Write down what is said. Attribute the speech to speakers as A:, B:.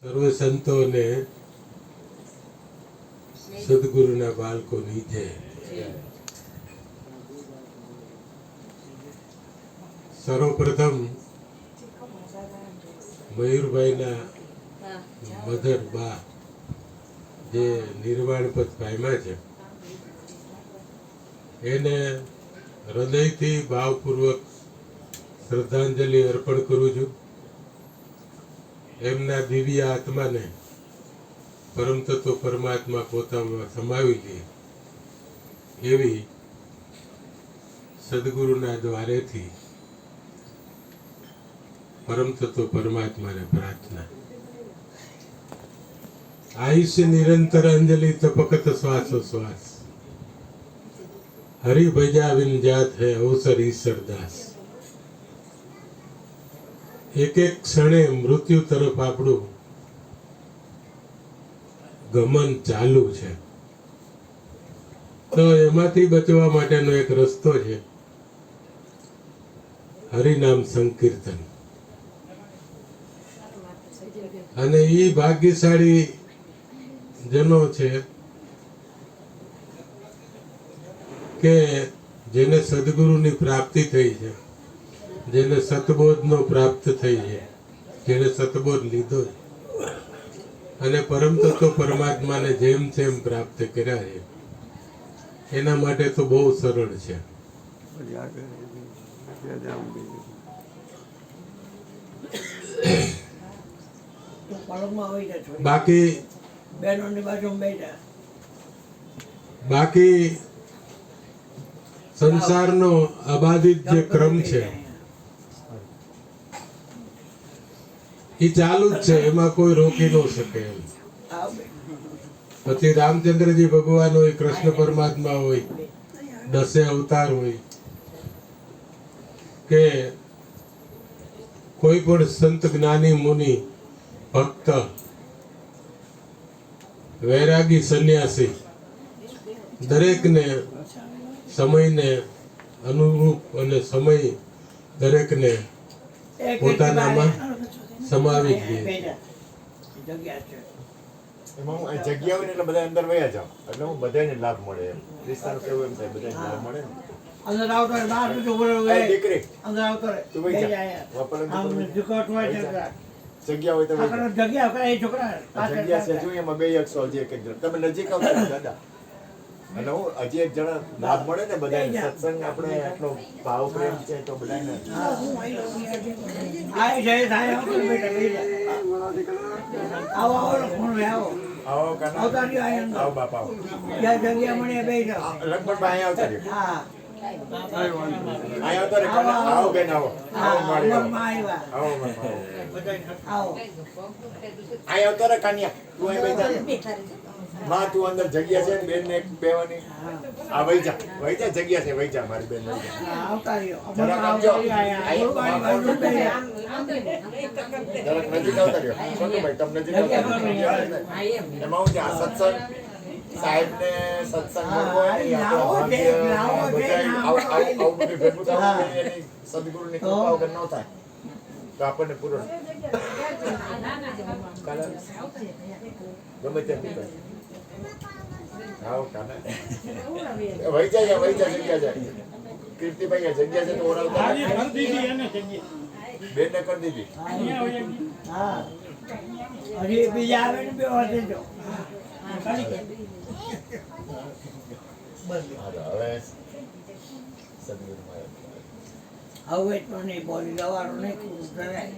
A: સર્વ સંતોને સદગુરુના બાળકોની જય. સર્વપ્રથમ મયુરભાઈના મધર બા જે નિર્વાણ પદ પામ્યા છે એને હૃદયથી ભાવપૂર્વક શ્રદ્ધાંજલિ અર્પણ કરું છું. એમના દિવ્ય આત્માને પરમ તત્વ પરમાત્મા પોતામાં સમાવી લે એવી સદગુરુના દ્વારેથી પરમ તત્વ પરમાત્માને પ્રાર્થના. આયુષ્ય નિરંતર અંજલિ તપકત શ્વાસો શ્વાસ, હરિ ભજા વિન જાત હૈ અવસર ઈશ્વર દાસ. એક એક ક્ષણે મૃત્યુ તરફ આપણું ગમન ચાલુ છે, તો એમાંથી બચવા માટેનો એક રસ્તો છે હરિનામ સંકીર્તન. અને એ ભાગ્યશાળી જનો છે કે જેને સદગુરુની પ્રાપ્તિ થઈ છે, જેને સતબોધનો પ્રાપ્ત થઈ છે, જેને સતબોધ લીધો છે અને પરમ તત્વ પરમાત્માને જેમ જેમ પ્રાપ્ત કર્યા છે એના માટે તો બહુ સરળ છે. બાકી સંસારનો અબાધિત જે ક્રમ છે એ ચાલુ જ છે, એમાં કોઈ રોકી ન શકે એમ. પછી રામચંદ્રજી ભગવાન હોય, કૃષ્ણ પરમાત્મા હોય, 10 અવતાર હોય કે કોઈ પણ સંત જ્ઞાની મુનિ ભક્ત વૈરાગી સંન્યાસી દરેકને સમયને અનુરૂપ અને સમય દરેકને પોતાનામાં સમાવી દે.
B: એમાં હું જગ્યા હોય ને એટલે બધા અંદર વયા જાવ એટલે હું બધાને લાભ મળે. એમ વિસ્તાર કેવું એમ થાય બધાને લાભ મળે ને.
C: અંદર આવતો રે બહાર તો બોલો રે
B: દીકરી
C: અંદર આવતો રે
B: તું વઈ જા વાપરન
C: આમ જુકોટ હોય છોકરા
B: જગ્યા હોય તો વઈ જા.
C: જગ્યા કરે એ છોકરા
B: જગ્યા છે જોઈએ એમાં 2 100 જે એક જણ તમે નજીક આવતા દાદા એટલે હું હજી એક જણા લાભ મળે ને બધાને. સત્સંગ આપણે આટલો ભાવ પ્રેમ છે તો બધાને
C: આય જય થાય બેટા બેટા આવો આવો કોણ આવો
B: આવો કાના
C: આવતા રહ્યો આય અંદર
B: આવો બાપા આવો.
C: જ્યાં જગ્યા મળે બેસી જાઓ.
B: લગભગ ભાઈ આવતા રહ્યો.
C: હા
B: અહીંયા આવતા રહ્યો કાના. આવો બેન આવો આવો મારી આવો
C: આવ્યા
B: આવો બાપા આવો.
C: આવો
B: અહીંયા આવતા રે કાનિયા તું અહીં બેઠા માં તું અંદર જગ્યા છે બેન ને બેવાની. આ વઈ જા જગ્યા છે વઈ જા મારી બેન વઈ જા.
C: આવતા રહ્યો
B: જરાક આવજો. જરાક નજીક આવતા રહ્યો. સોનુભાઈ તમને નજીક આવતા રહ્યો. એમાં હું ત્યાં સત્સંગ સાહેબ ને સત્સંગ આવું બધું ભેગું થવું એની સદગુરુની કૃપા વગર ન થાય તો આપણને પૂરો ગમે તેમ આવો કાના વહી જાય જગ્યા જાય. કીર્તિભાઈ જગ્યા છે તો ઓરાવતા બેન ને કરી દીધી.
C: હા હજી બીજા આવે ને બે વાર દેજો.
B: હવે સદગુરુ
C: હવે તો નહીં બોલી ગવારો નહીં કરાય.